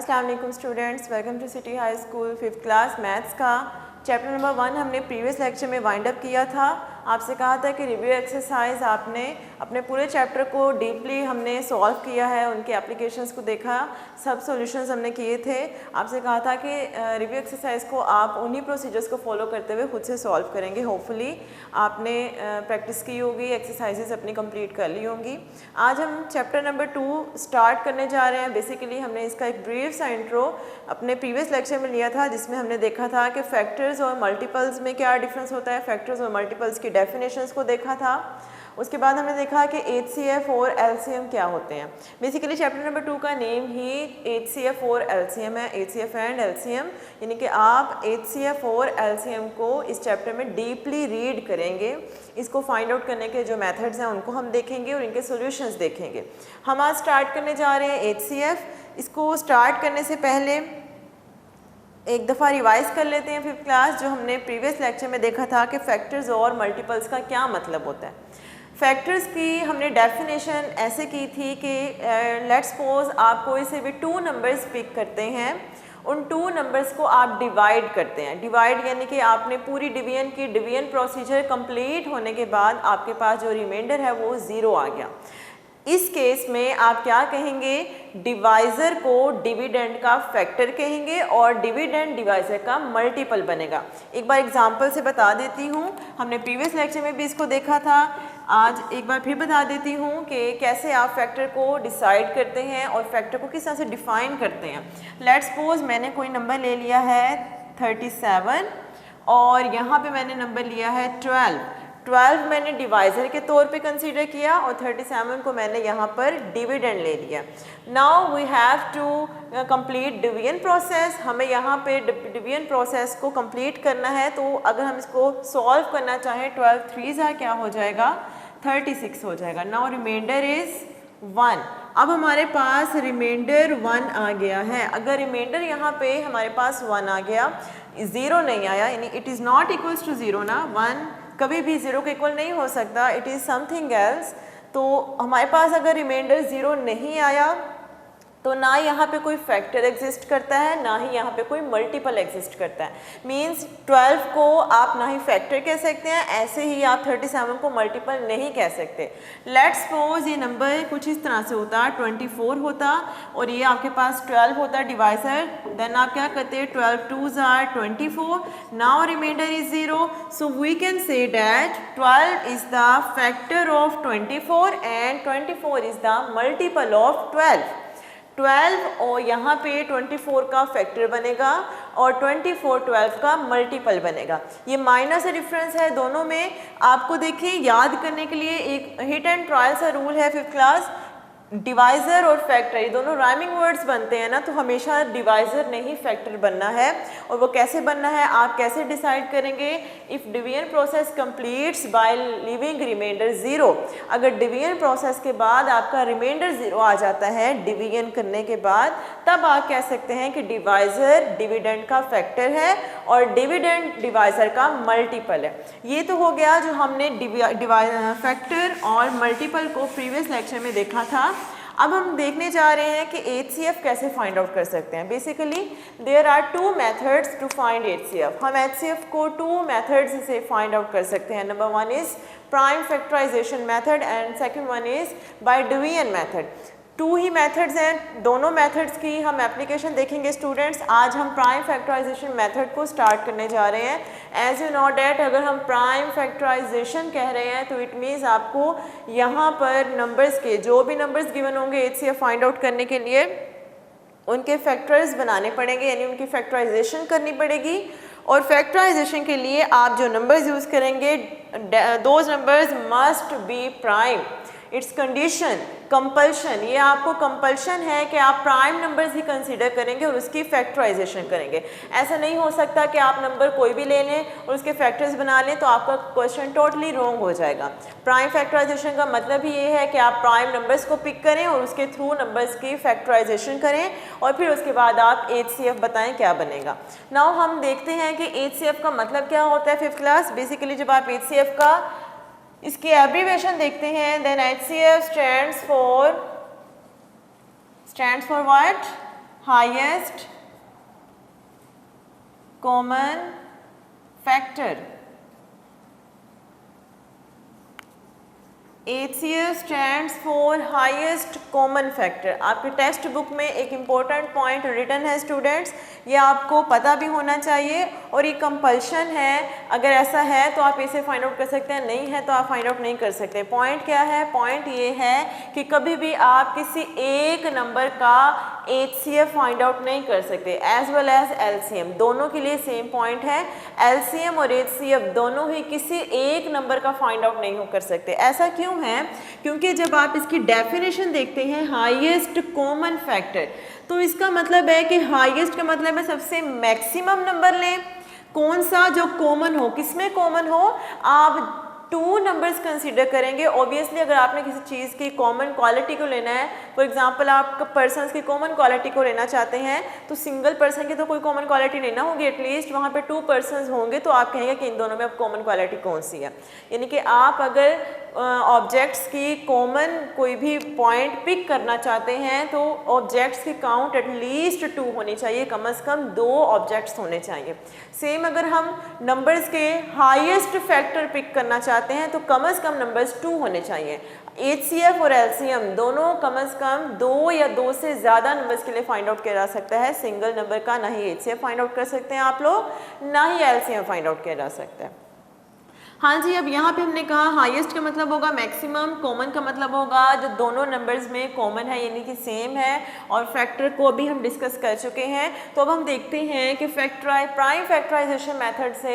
अस्सलाम वालेकुम students, welcome to City High School 5th class maths का चैप्टर नंबर 1 हमने प्रीवियस लेक्चर में वाइंड अप किया था। आपसे कहा था कि रिव्यू एक्सरसाइज आपने अपने पूरे चैप्टर को डीपली हमने सॉल्व किया है, उनके एप्लीकेशंस को देखा, सब सॉल्यूशंस हमने किए थे। आपसे कहा था कि रिव्यू एक्सरसाइज को आप उन्हीं प्रोसीजर्स को फॉलो करते हुए खुद से सॉल्व करेंगे। होपफुली आपने प्रैक्टिस की होगी, एक्सरसाइजेस अपनी कंप्लीट कर ली होंगी। आज हम चैप्टर नंबर 2 स्टार्ट करने जा रहे हैं। बेसिकली हमने इसका एक ब्रीफ सा इंट्रो अपने प्रीवियस लेक्चर में लिया था, जिसमें हमने देखा था कि फैक्टर्स और मल्टीपल्स में क्या डिफरेंस होता है, फैक्टर्स और मल्टीपल्स की डेफिनेशंस को देखा था। उसके बाद हमने देखा कि HCF और LCM क्या होते हैं। बेसिकली चैप्टर नंबर 2 का नेम ही HCF और LCM है, HCF एंड LCM, यानी कि आप HCF और LCM को इस चैप्टर में डीपली रीड करेंगे। इसको फाइंड आउट करने के जो मेथड्स हैं उनको हम देखेंगे और इनके सॉल्यूशंस देखेंगे। हम आज स्टार्ट करने जा रहे हैं HCF। इसको स्टार्ट करने से पहले एक दफ़ा रिवाइज कर लेते हैं 5th क्लास, जो हमने प्रीवियस लेक्चर में देखा था कि फैक्टर्स और मल्टीपल्स का क्या मतलब होता है। फैक्टर्स की हमने डेफिनेशन ऐसे की थी कि लेट्स सपोज आप कोई से भी 2 नंबर्स पिक करते हैं, उन 2 नंबर्स को आप डिवाइड करते हैं। डिवाइड यानी कि आपने पूरी डिवीजन की डिवीजन प्रोसीजर कंप्लीट होने के बाद आपके पास जो रिमाइंडर है वो 0 आ गया। इस केस में आप क्या कहेंगे, डिवाइज़र को डिविडेंड का फैक्टर कहेंगे और डिविडेंड डिवाइज़र का मल्टीपल बनेगा। एक बार एग्जांपल से बता देती हूँ, हमने प्रीवियस लेक्चर में भी इसको देखा था, आज एक बार फिर बता देती हूँ कि कैसे आप फैक्टर को डिसाइड करते हैं और फैक्टर को किस तरह से डिफ़ाइन करते हैं। लेट्स सपोज मैंने कोई नंबर ले लिया है 37 और यहाँ पे मैंने नंबर लिया है 12 मैंने डिवाइज़र के तौर पे कंसीडर किया और 37 को मैंने यहाँ पर डिविडेंड ले लिया। Now we have to complete division process. हमें यहाँ पे डिवीजन प्रोसेस को कंप्लीट करना है, तो अगर हम इसको सॉल्व करना चाहें 12 3s क्या हो जाएगा, 36 हो जाएगा। Now remainder is 1। अब हमारे पास रिमाइंडर 1 आ गया है। अगर रिमाइंडर यहाँ पे हमारे पास 1 आ गया, 0 नहीं आया, यानी it is not equals to 0 ना, 1 कभी भी 0 के इक्वल नहीं हो सकता, इट इज़ समथिंग एल्स। तो हमारे पास अगर रिमाइंडर 0 नहीं आया तो ना यहाँ पे कोई फैक्टर एग्जिस्ट करता है, ना ही यहाँ पे कोई मल्टीपल एग्जिस्ट करता है। मींस 12 को आप ना ही फैक्टर कह सकते हैं, ऐसे ही आप 37 को मल्टीपल नहीं कह सकते। लेट्स सपोज ये नंबर कुछ इस तरह से होता, 24 होता और ये आपके पास 12 होता डिवाइज़र, देन आप क्या करते, 12 2s are 24, now remainder is 0, so we can say that 12 is the factor of 24 and 24 is the multiple of 12 और यहाँ पे 24 का फैक्टर बनेगा और 24 12 का मल्टीपल बनेगा। ये माइनर सा डिफरेंस है दोनों में। आपको देखिए याद करने के लिए एक हिट एंड ट्रायल सा रूल है 5th क्लास, डिवाइज़र और फैक्टर ये दोनों राइमिंग वर्ड्स बनते हैं ना, तो हमेशा डिवाइज़र नहीं फैक्टर बनना है। और वो कैसे बनना है, आप कैसे डिसाइड करेंगे, if division process completes by living reminder 0। अगर डिवीजन प्रोसेस के बाद आपका रिमाइंडर 0 आ जाता है डिवीजन करने के बाद, तब आप कह सकते हैं कि डिवाइज़र डिविडेंड का फैक्टर है और डिविडेंड डिवाइज़र का मल्टीपल है। ये तो हो गया जो हमने फैक्टर और मल्टीपल को प्रीवियस लेक्चर में देखा था। अब हम देखने जा रहे हैं कि HCF कैसे फाइंड आउट कर सकते हैं। Basically there are 2 methods to find HCF। हम HCF को 2 मेथड्स से फाइंड आउट कर सकते हैं। Number 1 is prime factorization method and second one is by division method. 2 ही मेथड्स हैं, दोनों मेथड्स की हम एप्लीकेशन देखेंगे स्टूडेंट्स। आज हम प्राइम फैक्टराइजेशन मेथड को स्टार्ट करने जा रहे हैं। एज यू नो डैट अगर हम प्राइम फैक्टराइजेशन कह रहे हैं तो इट मीन्स आपको यहाँ पर नंबर्स के जो भी नंबर्स गिवन होंगे HCF फाइंड आउट करने के लिए उनके फैक्टर्स बनाने पड़ेंगे, यानी उनकी फैक्टराइजेशन करनी पड़ेगी। और फैक्टराइजेशन के लिए आप जो नंबर्स यूज़ करेंगे, those numbers must be prime. It's condition, compulsion, ये आपको कंपल्शन है कि आप प्राइम नंबर्स ही कंसीडर करेंगे और उसकी फैक्टराइजेशन करेंगे। ऐसा नहीं हो सकता कि आप नंबर कोई भी ले लें और उसके फैक्टर्स बना लें, तो आपका क्वेश्चन टोटली रॉन्ग हो जाएगा। प्राइम फैक्टराइजेशन का मतलब ही ये है कि आप प्राइम नंबर्स को पिक करें और उसके थ्रू नंबर्स की फैक्टराइजेशन करें और फिर उसके बाद आप HCF बताएं क्या बनेगा। नाउ हम देखते हैं कि HCF का मतलब क्या होता है 5th क्लास। बेसिकली जब आप HCF का इसकी एब्रीवेशन देखते हैं, then HCF stands for what, highest common factor. HCF stands for highest common factor. आपके टेक्स्ट बुक में एक इम्पॉर्टेंट पॉइंट रिटन है स्टूडेंट्स, ये आपको पता भी होना चाहिए और ये कंपल्शन है। अगर ऐसा है तो आप इसे फाइंड आउट कर सकते हैं, नहीं है तो आप फाइंड आउट नहीं कर सकते। पॉइंट क्या है? पॉइंट ये है कि कभी भी आप किसी एक नंबर का HCF फाइंड आउट नहीं कर सकते, एज वेल एज LCM। दोनों के लिए सेम पॉइंट है, LCM और HCF दोनों ही किसी एक नंबर का फाइंड आउट नहीं कर सकते। ऐसा क्यों है? क्योंकि जब आप इसकी डेफिनेशन देखते हैं हाईएस्ट कॉमन फैक्टर, तो इसका मतलब है कि हाईएस्ट का मतलब है सबसे मैक्सिमम नंबर लें, कौन सा? जो कॉमन हो। किसमें कॉमन हो? आप 2 नंबर्स कंसीडर करेंगे। ऑब्वियसली अगर आपने किसी चीज़ की कॉमन क्वालिटी को लेना है, फॉर एग्जांपल आप पर्सन्स की कॉमन क्वालिटी को लेना चाहते हैं, तो सिंगल पर्सन की तो कोई कॉमन क्वालिटी नहीं ना होगी, एटलीस्ट वहाँ पे 2 पर्सन्स होंगे, तो आप कहेंगे कि इन दोनों में अब कॉमन क्वालिटी कौन सी है। यानी कि आप अगर ऑब्जेक्ट्स की कॉमन कोई भी पॉइंट पिक करना चाहते हैं तो ऑब्जेक्ट्स की काउंट एटलीस्ट 2 होनी चाहिए, कम से कम 2 ऑब्जेक्ट्स होने चाहिए। सेम अगर हम नंबर्स के हाईएस्ट फैक्टर पिक करना चाहते हैं तो कम से कम नंबर्स 2 होने चाहिए। HCF और LCM दोनों कम से कम 2 या 2 से ज़्यादा नंबर्स के लिए फाइंड आउट किया जा सकता है। सिंगल नंबर का ना ही HCF फाइंड आउट कर सकते हैं आप लोग, ना ही LCM फाइंड आउट किया जा सकता है। हाँ जी, अब यहाँ पे हमने कहा हाईएस्ट का मतलब होगा मैक्सिमम, कॉमन का मतलब होगा जो दोनों नंबर्स में कॉमन है यानी कि सेम है, और फैक्टर को अभी हम डिस्कस कर चुके हैं। तो अब हम देखते हैं कि प्राइम फैक्टराइजेशन मेथड से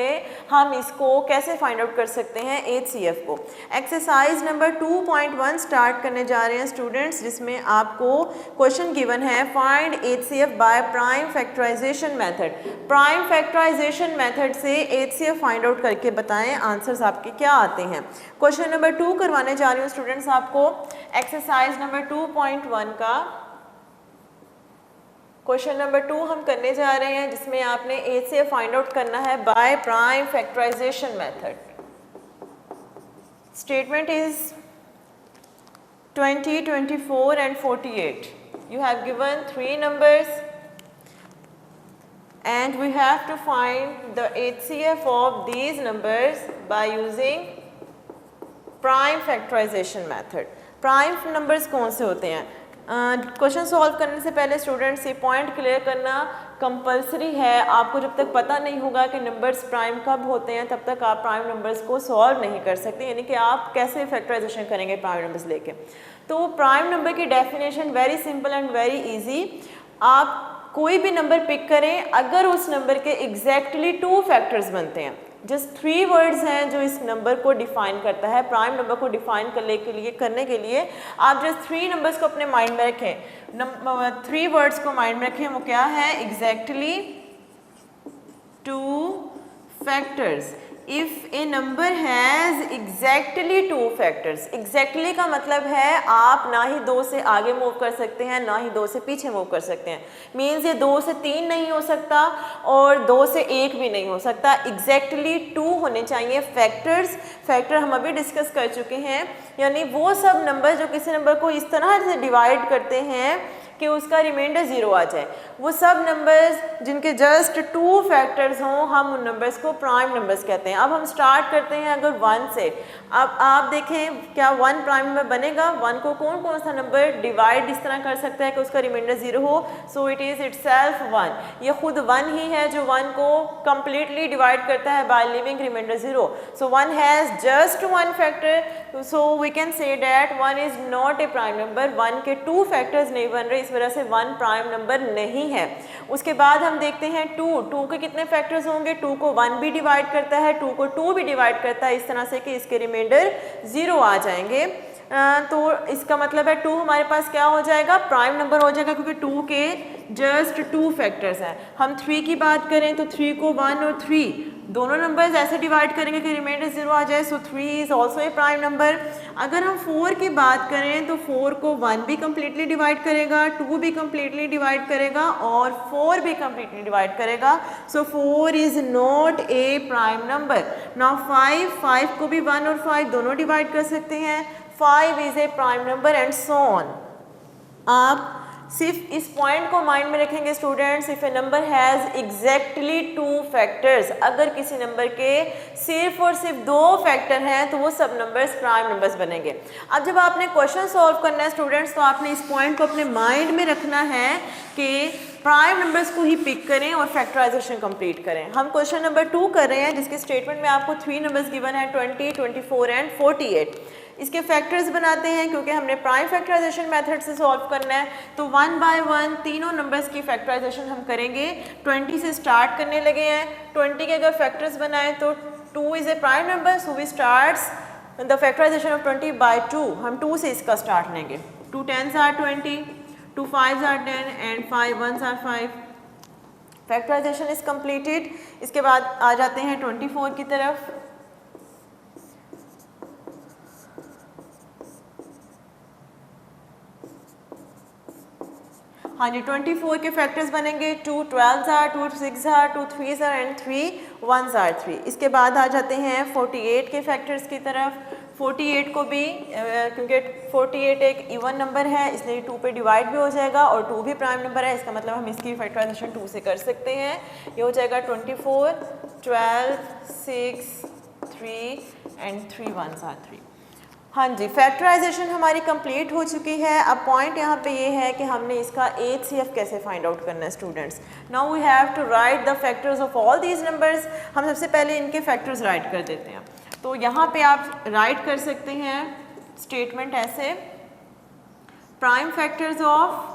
हम इसको कैसे फाइंड आउट कर सकते हैं HCF को। एक्सरसाइज नंबर 2.1 स्टार्ट करने जा रहे हैं स्टूडेंट्स, जिसमें आपको क्वेश्चन गिवन है find HCF by prime factorization method. Prime factorization method से HCF फाइंड आउट करके बताएं आंसर आपके क्या आते हैं। क्वेश्चन नंबर 2 करवाने जा रही हूँ स्टूडेंट्स आपको, एक्सरसाइज नंबर 2.1 का क्वेश्चन नंबर 2 हम करने जा रहे हैं, जिसमें आपने HCF फाइंड आउट करना है by prime factorization method. Statement is 20, 24 and 48. You have given 3 numbers and we have to find the HCF of these numbers by using prime factorization method. Prime numbers कौन से होते हैं? Question solve करने से पहले students ये point clear करना compulsory है। आपको जब तक पता नहीं होगा कि नंबर्स प्राइम कब होते हैं, तब तक आप प्राइम नंबर्स को सॉल्व नहीं कर सकते, यानी कि आप कैसे फैक्टराइजेशन करेंगे प्राइम नंबर्स लेके। तो प्राइम नंबर की definition very simple and very easy. आप कोई भी नंबर पिक करें, अगर उस नंबर के एग्जैक्टली 2 फैक्टर्स बनते हैं, जस्ट 3 वर्ड्स हैं जो इस नंबर को डिफाइन करता है। प्राइम नंबर को डिफाइन करने के लिए आप जस्ट 3 नंबर्स को अपने माइंड में रखें। 3 वर्ड्स को माइंड में रखें, वो क्या है? Exactly 2 factors. If A number has exactly 2 factors, exactly का मतलब है आप ना ही 2 से आगे मूव कर सकते हैं, ना ही 2 से पीछे मूव कर सकते हैं। मीन्स ये 2 से 3 नहीं हो सकता और 2 से 1 भी नहीं हो सकता, एग्जैक्टली 2 होने चाहिए फैक्टर्स। फैक्टर हम अभी डिस्कस कर चुके हैं, यानी वो सब नंबर जो किसी नंबर को इस तरह से डिवाइड करते हैं कि उसका रिमाइंडर 0 आ जाए, वो सब नंबर्स जिनके जस्ट 2 फैक्टर्स हों, हम उन नंबर्स को प्राइम नंबर्स कहते हैं। अब हम स्टार्ट करते हैं अगर 1 से। अब आप देखें क्या 1 प्राइम नंबर बनेगा? 1 को कौन कौन सा नंबर डिवाइड इस तरह कर सकता है कि उसका रिमाइंडर 0 हो? So it is itself 1। ये खुद 1 ही है जो 1 को कंप्लीटली डिवाइड करता है by living reminder 0। So 1 has just 1 factor, so we can say that 1 is not a prime number. 1 के 2 फैक्टर्स नहीं बन रहे, इस वजह से 1 प्राइम नंबर नहीं है। उसके बाद हम देखते हैं 2 के कितने फैक्टर्स होंगे? 2 को 1 भी डिवाइड करता है, 2 को 2 भी डिवाइड करता है, इस तरह से कि इसके रिमाइंडर 0 आ जाएंगे। तो इसका मतलब है 2 हमारे पास क्या हो जाएगा? प्राइम नंबर हो जाएगा, क्योंकि 2 के जस्ट 2 फैक्टर्स हैं। हम 3 की बात करें तो 3 को 1 और 3 दोनों नंबर्स ऐसे डिवाइड करेंगे कि रिमाइंडर 0 आ जाए, सो 3 is also a prime number. अगर हम 4 की बात करें तो 4 को 1 भी कम्प्लीटली डिवाइड करेगा, 2 भी कम्प्लीटली डिवाइड करेगा और 4 भी कम्प्लीटली डिवाइड करेगा, सो 4 is not a prime number. Now 5 को भी 1 और 5 दोनों डिवाइड कर सकते हैं, 5 is a prime number and so on. आप सिर्फ इस पॉइंट को माइंड में रखेंगे students, if A number has exactly 2 factors, अगर किसी नंबर के सिर्फ और सिर्फ 2 फैक्टर हैं तो वो सब नंबर्स प्राइम नंबर्स बनेंगे। अब जब आपने क्वेश्चन सॉल्व करना है स्टूडेंट्स तो आपने इस पॉइंट को अपने माइंड में रखना है कि प्राइम नंबर्स को ही पिक करें और फैक्टराइजेशन कंप्लीट करें। हम क्वेश्चन नंबर 2 कर रहे हैं जिसके स्टेटमेंट में आपको 3 नंबर्स गिवन है 20, 24 एंड 48। इसके फैक्टर्स बनाते हैं क्योंकि हमने प्राइम फैक्टराइजेशन मेथड से सॉल्व करना है, तो 1 बाय 1 तीनों नंबर्स की फैक्टराइजेशन हम करेंगे। 20 से स्टार्ट करने लगे हैं। 20 के अगर फैक्टर्स बनाएं तो 2 is a prime number, so we starts the factorization of 20 by 2। हम 2 से इसका स्टार्ट लेंगे। 2 10s are 20, 2 5s are 10 and 5 1s are 5। Factorization is completed. इसके बाद आ जाते हैं 24 की तरफ। हाँ जी, 24 के फैक्टर्स बनेंगे 2 12s are, 2 6s are, 2 3s are and 3 1s are 3। इसके बाद आ जाते हैं 48 के फैक्टर्स की तरफ। 48 को भी क्योंकि 48 एक इवन नंबर है इसलिए 2 पे डिवाइड भी हो जाएगा और 2 भी प्राइम नंबर है, इसका मतलब हम इसकी फैक्टराइजेशन 2 से कर सकते हैं। ये हो जाएगा 24 12 6 3 and 3 1s are 3। हाँ जी, फैक्टराइजेशन हमारी कंप्लीट हो चुकी है। अब पॉइंट यहाँ पे ये है कि हमने इसका HCF कैसे फाइंड आउट करना है students. Now we have to write the factors of all these numbers. हम सबसे पहले इनके फैक्टर्स राइट कर देते हैं। तो यहाँ पे आप राइट कर सकते हैं स्टेटमेंट ऐसे, प्राइम फैक्टर्स ऑफ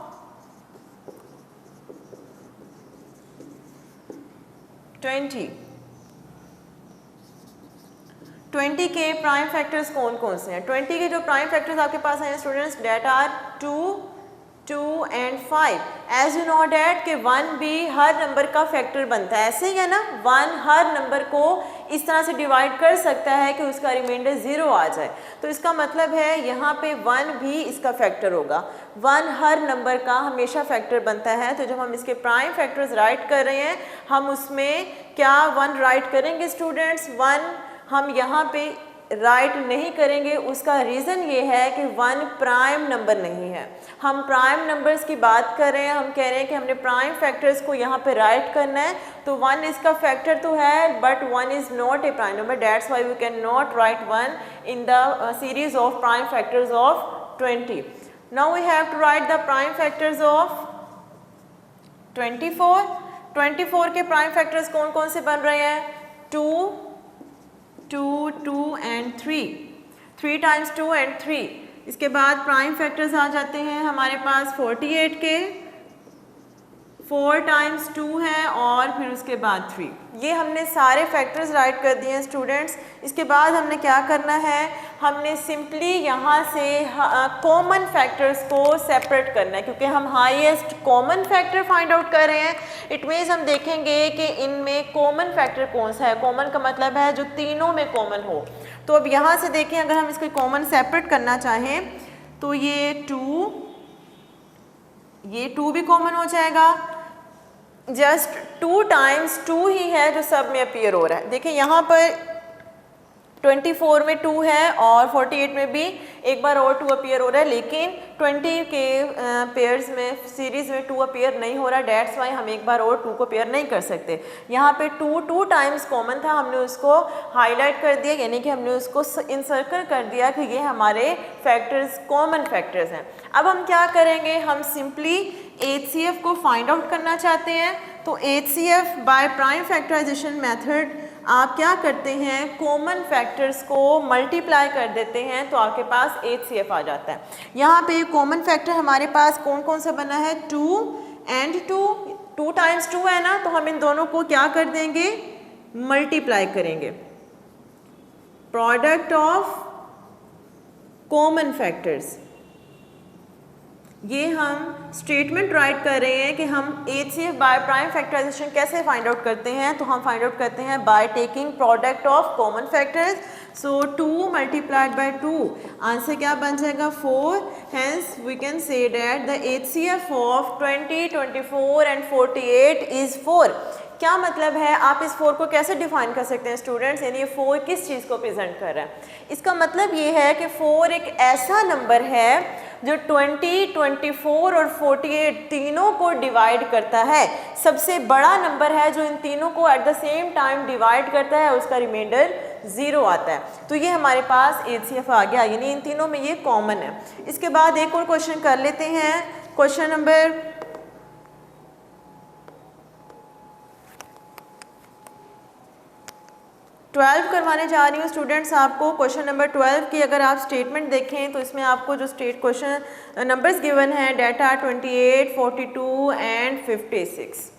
ट्वेंटी के प्राइम फैक्टर्स कौन कौन से हैं। 20 के जो प्राइम फैक्टर्स आपके पास हैं students that are 2 2 and 5। As you know that कि 1 भी हर नंबर का फैक्टर बनता है, ऐसे ही है ना। 1 हर नंबर को इस तरह से डिवाइड कर सकता है कि उसका रिमाइंडर 0 आ जाए। तो इसका मतलब है यहाँ पे 1 भी इसका फैक्टर होगा। 1 हर नंबर का हमेशा फैक्टर बनता है। तो जब हम इसके प्राइम फैक्टर्स राइट कर रहे हैं हम उसमें क्या 1 राइट करेंगे स्टूडेंट्स। 1 हम यहाँ पे राइट नहीं करेंगे, उसका रीज़न ये है कि 1 प्राइम नंबर नहीं है। हम प्राइम नंबर्स की बात कर रहे हैं, हम कह रहे हैं कि हमने प्राइम फैक्टर्स को यहाँ पे राइट करना है। तो 1 इसका फैक्टर तो है but 1 is not a prime number, that's why we can not write 1 in the series of prime factors of 20। Now we have to write the prime factors of 24। 24 के प्राइम फैक्टर्स कौन कौन से बन रहे हैं, 2 2 2 and 3, 3 times 2 and 3। इसके बाद prime factors आ जाते हैं हमारे पास 48 के, 4 टाइम्स 2 है और फिर उसके बाद 3। ये हमने सारे फैक्टर्स राइट कर दिए हैं स्टूडेंट्स। इसके बाद हमने क्या करना है, हमने सिंपली यहाँ से कॉमन फैक्टर्स को सेपरेट करना है क्योंकि हम highest common factor find out कर रहे हैं। इट मीन्स हम देखेंगे कि इनमें कॉमन फैक्टर कौन सा है। कॉमन का मतलब है जो तीनों में कॉमन हो। तो अब यहाँ से देखें, अगर हम इसको कॉमन सेपरेट करना चाहें तो ये 2 भी कॉमन हो जाएगा। जस्ट 2 टाइम्स 2 ही है जो सब में अपीयर हो रहा है। देखिए यहाँ पर 24 में 2 है और 48 में भी एक बार और 2 अपीयर हो रहा है, लेकिन 20 के पेयर्स में सीरीज़ में 2 अपीयर नहीं हो रहा। डेट्स वाई हम एक बार और 2 को पेयर नहीं कर सकते। यहाँ पे 2 टाइम्स कॉमन था, हमने उसको हाईलाइट कर दिया, यानी कि हमने उसको इंसर्कल कर दिया कि ये हमारे फैक्टर्स कॉमन फैक्टर्स हैं। अब हम क्या करेंगे, हम सिंपली HCF को फाइंड आउट करना चाहते हैं। तो HCF by prime factorization method आप क्या करते हैं, कॉमन फैक्टर्स को मल्टीप्लाई कर देते हैं तो आपके पास HCF आ जाता है। यहाँ पे कॉमन फैक्टर हमारे पास कौन कौन सा बना है, 2 एंड 2, 2 टाइम्स 2 है ना, तो हम इन दोनों को क्या कर देंगे, मल्टीप्लाई करेंगे। प्रोडक्ट ऑफ कॉमन फैक्टर्स, ये हम स्टेटमेंट राइट कर रहे हैं कि हम HCF बाय प्राइम फैक्टराइजेशन कैसे फाइंड आउट करते हैं। तो हम फाइंड आउट करते हैं by taking product of common factors. So 2 multiplied by 2, answer क्या बन जाएगा, 4। Hence we can say that the HCF of 20, 24 and 48 is 4। क्या मतलब है, आप इस 4 को कैसे डिफाइन कर सकते हैं स्टूडेंट्स, यानी ये 4 किस चीज़ को प्रेजेंट कर रहा है? इसका मतलब ये है कि 4 एक ऐसा नंबर है जो 20, 24 और 48 तीनों को डिवाइड करता है। सबसे बड़ा नंबर है जो इन तीनों को at the same time divide करता है, उसका रिमाइंडर 0 आता है। तो ये हमारे पास HCF आ गया, यानी इन तीनों में ये कॉमन है। इसके बाद एक और क्वेश्चन कर लेते हैं, क्वेश्चन नंबर 12 करवाने जा रही हूँ स्टूडेंट्स आपको। क्वेश्चन नंबर 12 की अगर आप स्टेटमेंट देखें तो इसमें आपको जो स्टेट क्वेश्चन नंबर्स गिवन है, डाटा 28, 42 एंड 56।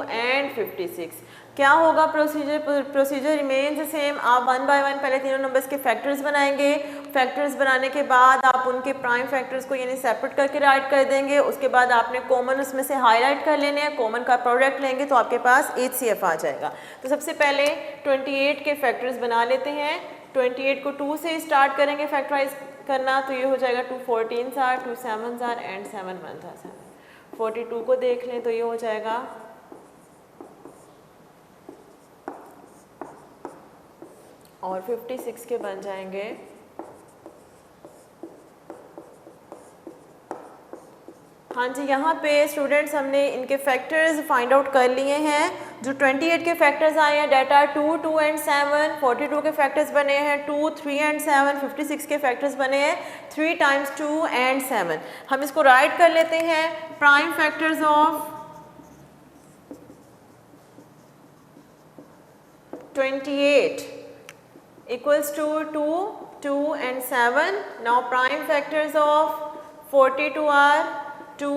एंड 56 क्या होगा प्रोसीजर रिमेन्स द सेम। आप 1 बाय 1 पहले तीनों नंबर्स के फैक्टर्स बनाएंगे। फैक्टर्स बनाने के बाद आप उनके प्राइम फैक्टर्स को यानी सेपरेट करके राइट कर देंगे। उसके बाद आपने कॉमन उसमें से हाईलाइट कर लेने हैं, कॉमन का प्रोडक्ट लेंगे तो आपके पास HCF आ जाएगा। तो सबसे पहले 28 के फैक्टर्स बना लेते हैं। 28 को 2 से स्टार्ट करेंगे फैक्टराइज करना, तो ये हो जाएगा 2 14s are, 2 7s are and 7 1s are 7। 42 को देख लें तो ये हो जाएगा और 56 के बन जाएंगे हाँ जी। यहाँ पे स्टूडेंट्स हमने इनके फैक्टर्स फाइंड आउट कर लिए हैं। जो 28 के फैक्टर्स आए हैं डाटा 2, 2 एंड 7, 42 के फैक्टर्स बने हैं 2, 3 एंड 7, 56 के फैक्टर्स बने हैं 3 टाइम्स 2 एंड 7। हम इसको राइट कर लेते हैं। Prime factors of 28 equals to 2, 2 and 7. Now prime factors of 42 are 2,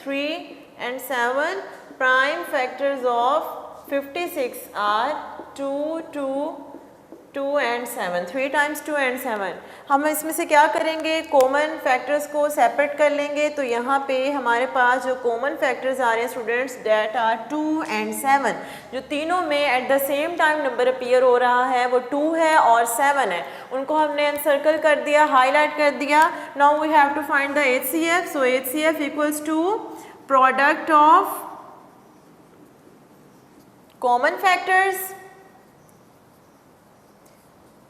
3 and 7. Prime factors of 56 are 2, 2, 2 and 7, 3 times 2 and 7। हम इसमें से क्या करेंगे, कॉमन फैक्टर्स को सेपरेट कर लेंगे। तो यहाँ पे हमारे पास जो कॉमन फैक्टर्स आ रहे हैं स्टूडेंट्स डेट आर 2 एंड 7, जो तीनों में at the same time number appear हो रहा है वो 2 है और 7 है। उनको हमने एनसर्कल कर दिया, हाईलाइट कर दिया। Now we have to find the HCF। So HCF equals to product of common factors.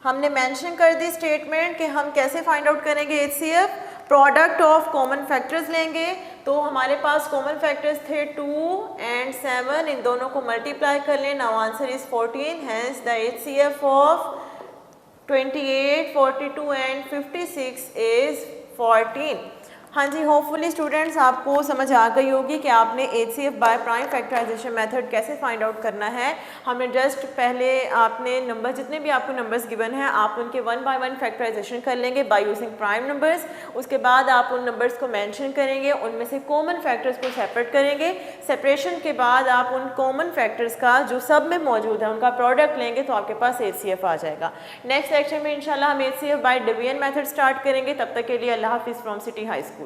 हमने मेंशन कर दी स्टेटमेंट कि हम कैसे फाइंड आउट करेंगे HCF, product of common factors लेंगे। तो हमारे पास कॉमन फैक्टर्स थे 2 एंड 7, इन दोनों को मल्टीप्लाई कर लें। Now answer is 14, hence the HCF of 28, 42 and 56 is 14। हाँ जी, होपफुली स्टूडेंट्स आपको समझ आ गई होगी कि आपने HCF by prime factorization method कैसे फाइंड आउट करना है। हमने जस्ट पहले आपने नंबर जितने भी आपको नंबर्स गिवन हैं आप उनके 1 बाय 1 फैक्टराइजेशन कर लेंगे बाय यूजिंग प्राइम नंबर्स। उसके बाद आप उन नंबर्स को मेंशन करेंगे, उनमें से कॉमन फैक्टर्स को सेपरेट करेंगे। सेपरेशन के बाद आप उन कॉमन फैक्टर्स का जो सब में मौजूद है उनका प्रोडक्ट लेंगे तो आपके पास HCF आ जाएगा। नेक्स्ट लेक्चर में इंशाल्लाह हम HCF bye division method start करेंगे। तब तक के लिए अल्लाह हाफिज़ फ्रॉम सिटी हाई स्कूल।